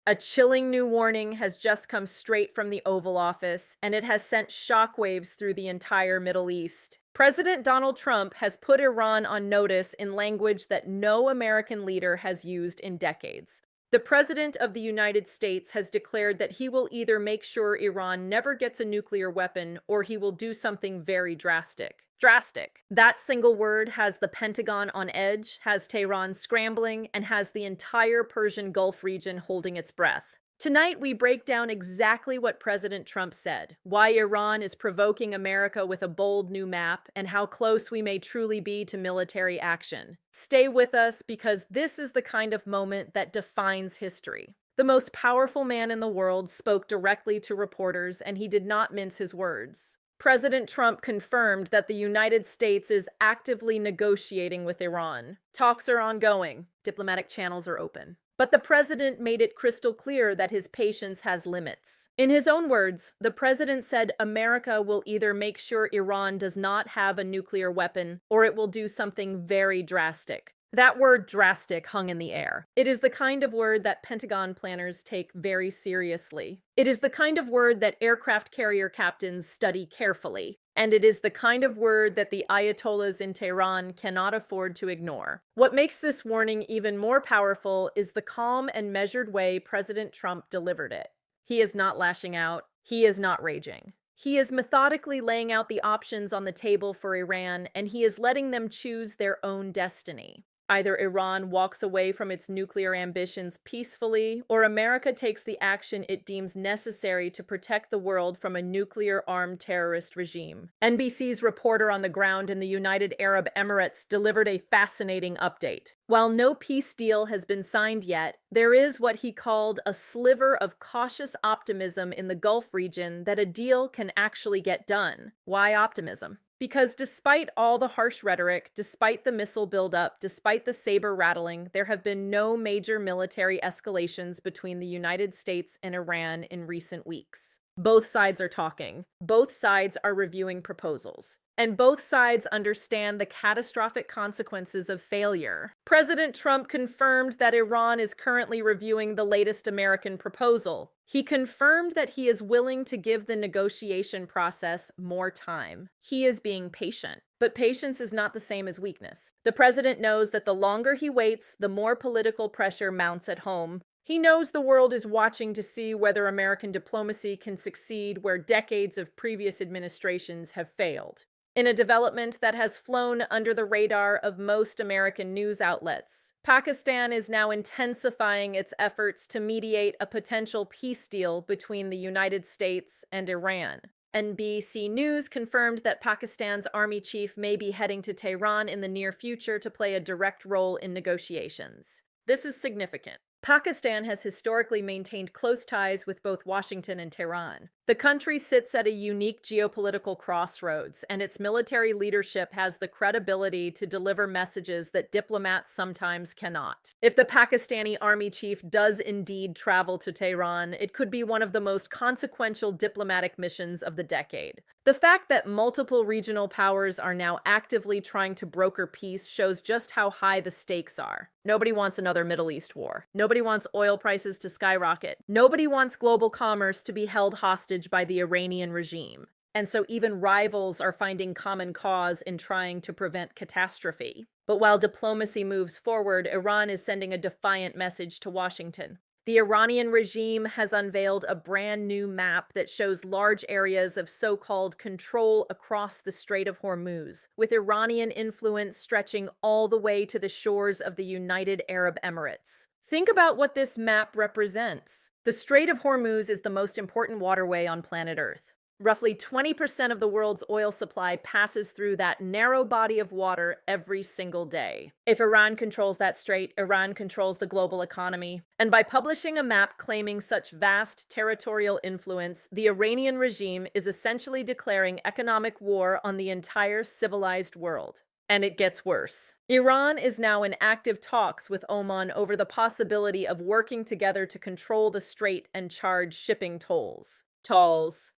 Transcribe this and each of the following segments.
A chilling new warning has just come straight from the Oval Office, and it has sent shockwaves through the entire Middle East. President Donald Trump has put Iran on notice in language that no American leader has used in decades. The President of the United States has declared that he will either make sure Iran never gets a nuclear weapon or he will do something very drastic. Drastic. That single word has the Pentagon on edge, has Tehran scrambling, and has the entire Persian Gulf region holding its breath. Tonight, we break down exactly what President Trump said, why Iran is provoking America with a bold new map, and how close we may truly be to military action. Stay with us because this is the kind of moment that defines history. The most powerful man in the world spoke directly to reporters, and he did not mince his words. President Trump confirmed that the United States is actively negotiating with Iran. Talks are ongoing. Diplomatic channels are open. But the president made it crystal clear that his patience has limits. In his own words, the president said America will either make sure Iran does not have a nuclear weapon or it will do something very drastic. That word drastic hung in the air. It is the kind of word that Pentagon planners take very seriously. It is the kind of word that aircraft carrier captains study carefully. And it is the kind of word that the Ayatollahs in Tehran cannot afford to ignore. What makes this warning even more powerful is the calm and measured way President Trump delivered it. He is not lashing out. He is not raging. He is methodically laying out the options on the table for Iran, and he is letting them choose their own destiny. Either Iran walks away from its nuclear ambitions peacefully, or America takes the action it deems necessary to protect the world from a nuclear-armed terrorist regime. NBC's reporter on the ground in the United Arab Emirates delivered a fascinating update. While no peace deal has been signed yet, there is what he called a sliver of cautious optimism in the Gulf region that a deal can actually get done. Why optimism? Because despite all the harsh rhetoric, despite the missile buildup, despite the saber rattling, there have been no major military escalations between the United States and Iran in recent weeks. Both sides are talking. Both sides are reviewing proposals. And both sides understand the catastrophic consequences of failure. President Trump confirmed that Iran is currently reviewing the latest American proposal. He confirmed that he is willing to give the negotiation process more time. He is being patient. But patience is not the same as weakness. The president knows that the longer he waits, the more political pressure mounts at home. He knows the world is watching to see whether American diplomacy can succeed where decades of previous administrations have failed. In a development that has flown under the radar of most American news outlets, Pakistan is now intensifying its efforts to mediate a potential peace deal between the United States and Iran. NBC News confirmed that Pakistan's army chief may be heading to Tehran in the near future to play a direct role in negotiations. This is significant. Pakistan has historically maintained close ties with both Washington and Tehran. The country sits at a unique geopolitical crossroads, and its military leadership has the credibility to deliver messages that diplomats sometimes cannot. If the Pakistani army chief does indeed travel to Tehran, it could be one of the most consequential diplomatic missions of the decade. The fact that multiple regional powers are now actively trying to broker peace shows just how high the stakes are. Nobody wants another Middle East war. Nobody wants oil prices to skyrocket. Nobody wants global commerce to be held hostage by the Iranian regime. And so even rivals are finding common cause in trying to prevent catastrophe. But while diplomacy moves forward, Iran is sending a defiant message to Washington. The Iranian regime has unveiled a brand new map that shows large areas of so-called control across the Strait of Hormuz, with Iranian influence stretching all the way to the shores of the United Arab Emirates. Think about what this map represents. The Strait of Hormuz is the most important waterway on planet Earth. Roughly 20% of the world's oil supply passes through that narrow body of water every single day. If Iran controls that strait, Iran controls the global economy. And by publishing a map claiming such vast territorial influence, the Iranian regime is essentially declaring economic war on the entire civilized world. And it gets worse. Iran is now in active talks with Oman over the possibility of working together to control the strait and charge shipping tolls.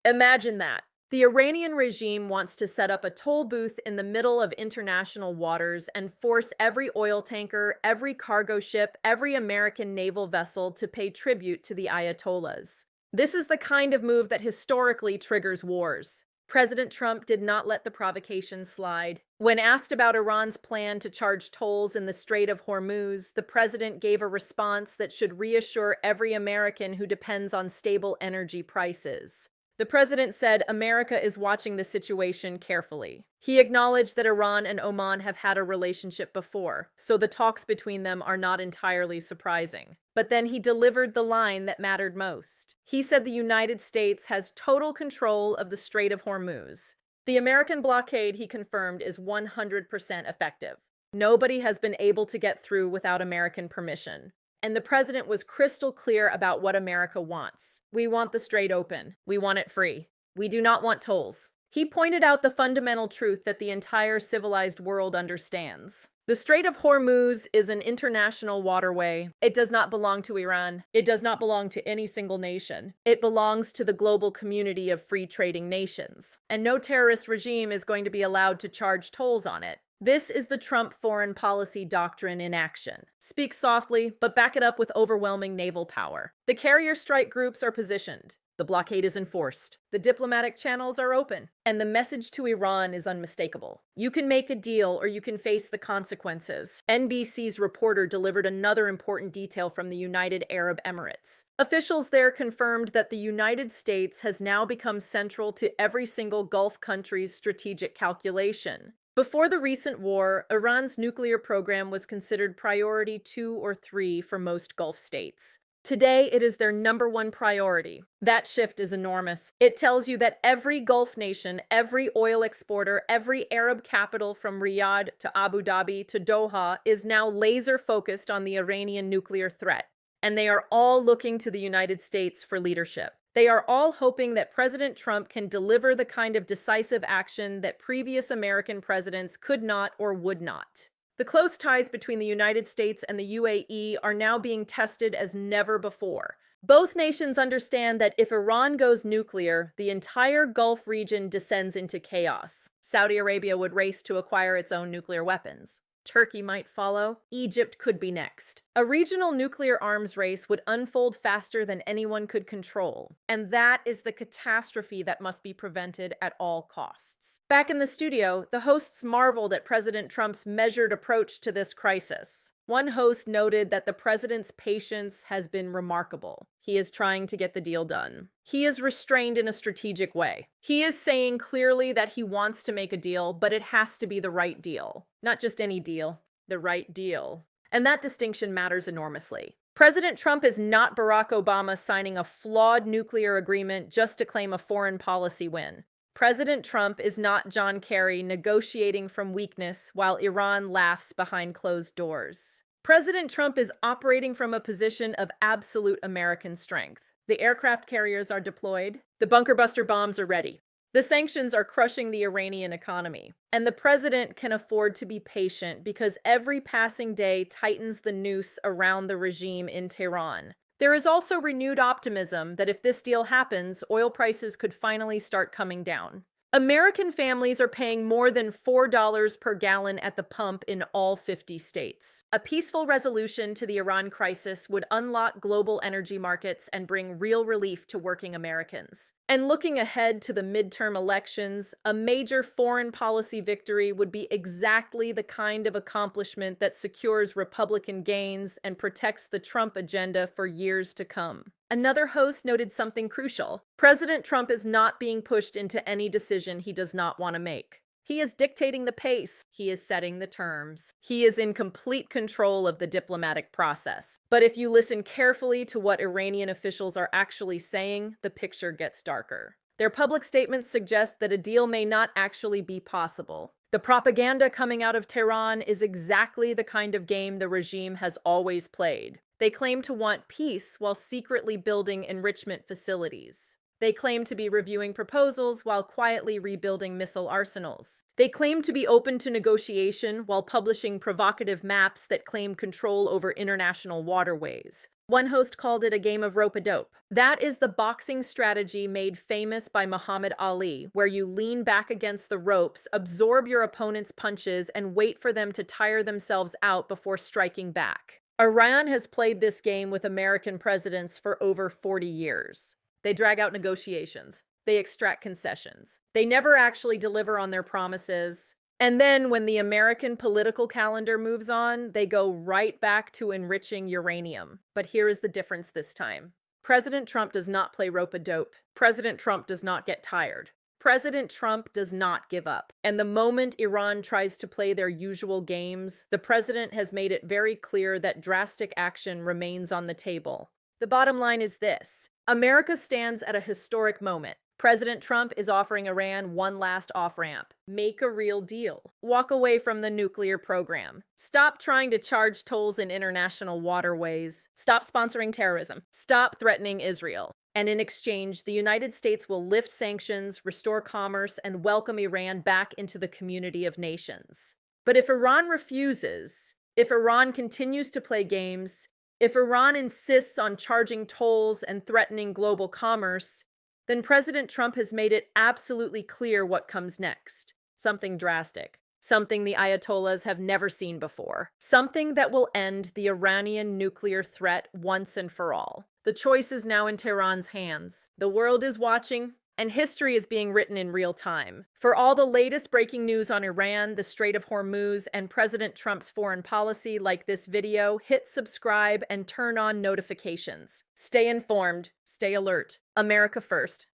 Imagine that. The Iranian regime wants to set up a toll booth in the middle of international waters and force every oil tanker, every cargo ship, every American naval vessel to pay tribute to the Ayatollahs. This is the kind of move that historically triggers wars. President Trump did not let the provocation slide. When asked about Iran's plan to charge tolls in the Strait of Hormuz, the president gave a response that should reassure every American who depends on stable energy prices. The president said America is watching the situation carefully. He acknowledged that Iran and Oman have had a relationship before, so the talks between them are not entirely surprising. But then he delivered the line that mattered most. He said the United States has total control of the Strait of Hormuz. The American blockade, he confirmed, is 100% effective. Nobody has been able to get through without American permission. And the president was crystal clear about what America wants. We want the strait open. We want it free. We do not want tolls. He pointed out the fundamental truth that the entire civilized world understands. The Strait of Hormuz is an international waterway. It does not belong to Iran. It does not belong to any single nation. It belongs to the global community of free trading nations. And no terrorist regime is going to be allowed to charge tolls on it. This is the Trump foreign policy doctrine in action. Speak softly, but back it up with overwhelming naval power. The carrier strike groups are positioned. The blockade is enforced. The diplomatic channels are open. And the message to Iran is unmistakable. You can make a deal or you can face the consequences. NBC's reporter delivered another important detail from the United Arab Emirates. Officials there confirmed that the United States has now become central to every single Gulf country's strategic calculation. Before the recent war, Iran's nuclear program was considered priority 2 or 3 for most Gulf states. Today, it is their #1 priority. That shift is enormous. It tells you that every Gulf nation, every oil exporter, every Arab capital from Riyadh to Abu Dhabi to Doha is now laser-focused on the Iranian nuclear threat. And they are all looking to the United States for leadership. They are all hoping that President Trump can deliver the kind of decisive action that previous American presidents could not or would not. The close ties between the United States and the UAE are now being tested as never before. Both nations understand that if Iran goes nuclear, the entire Gulf region descends into chaos. Saudi Arabia would race to acquire its own nuclear weapons. Turkey might follow. Egypt could be next. A regional nuclear arms race would unfold faster than anyone could control. And that is the catastrophe that must be prevented at all costs. Back in the studio, the hosts marveled at President Trump's measured approach to this crisis. One host noted that the president's patience has been remarkable. He is trying to get the deal done. He is restrained in a strategic way. He is saying clearly that he wants to make a deal, but it has to be the right deal. Not just any deal, the right deal. And that distinction matters enormously. President Trump is not Barack Obama signing a flawed nuclear agreement just to claim a foreign policy win. President Trump is not John Kerry negotiating from weakness while Iran laughs behind closed doors. President Trump is operating from a position of absolute American strength. The aircraft carriers are deployed. The bunker buster bombs are ready. The sanctions are crushing the Iranian economy. And the president can afford to be patient because every passing day tightens the noose around the regime in Tehran. There is also renewed optimism that if this deal happens, oil prices could finally start coming down. American families are paying more than $4 per gallon at the pump in all 50 states. A peaceful resolution to the Iran crisis would unlock global energy markets and bring real relief to working Americans. And looking ahead to the midterm elections, a major foreign policy victory would be exactly the kind of accomplishment that secures Republican gains and protects the Trump agenda for years to come. Another host noted something crucial. President Trump is not being pushed into any decision he does not want to make. He is dictating the pace. He is setting the terms. He is in complete control of the diplomatic process. But if you listen carefully to what Iranian officials are actually saying, the picture gets darker. Their public statements suggest that a deal may not actually be possible. The propaganda coming out of Tehran is exactly the kind of game the regime has always played. They claim to want peace while secretly building enrichment facilities. They claim to be reviewing proposals while quietly rebuilding missile arsenals. They claim to be open to negotiation while publishing provocative maps that claim control over international waterways. One host called it a game of rope-a-dope. That is the boxing strategy made famous by Muhammad Ali, where you lean back against the ropes, absorb your opponent's punches, and wait for them to tire themselves out before striking back. Iran has played this game with American presidents for over 40 years. They drag out negotiations. They extract concessions. They never actually deliver on their promises. And then when the American political calendar moves on, they go right back to enriching uranium. But here is the difference this time. President Trump does not play rope-a-dope. President Trump does not get tired. President Trump does not give up. And the moment Iran tries to play their usual games, the president has made it very clear that drastic action remains on the table. The bottom line is this: America stands at a historic moment. President Trump is offering Iran one last off-ramp. Make a real deal. Walk away from the nuclear program. Stop trying to charge tolls in international waterways. Stop sponsoring terrorism. Stop threatening Israel. And in exchange, the United States will lift sanctions, restore commerce, and welcome Iran back into the community of nations. But if Iran refuses, if Iran continues to play games, if Iran insists on charging tolls and threatening global commerce, then President Trump has made it absolutely clear what comes next. Something drastic. Something the Ayatollahs have never seen before. Something that will end the Iranian nuclear threat once and for all. The choice is now in Tehran's hands. The world is watching, and history is being written in real time. For all the latest breaking news on Iran, the Strait of Hormuz, and President Trump's foreign policy, like this video, hit subscribe and turn on notifications. Stay informed, stay alert. America first.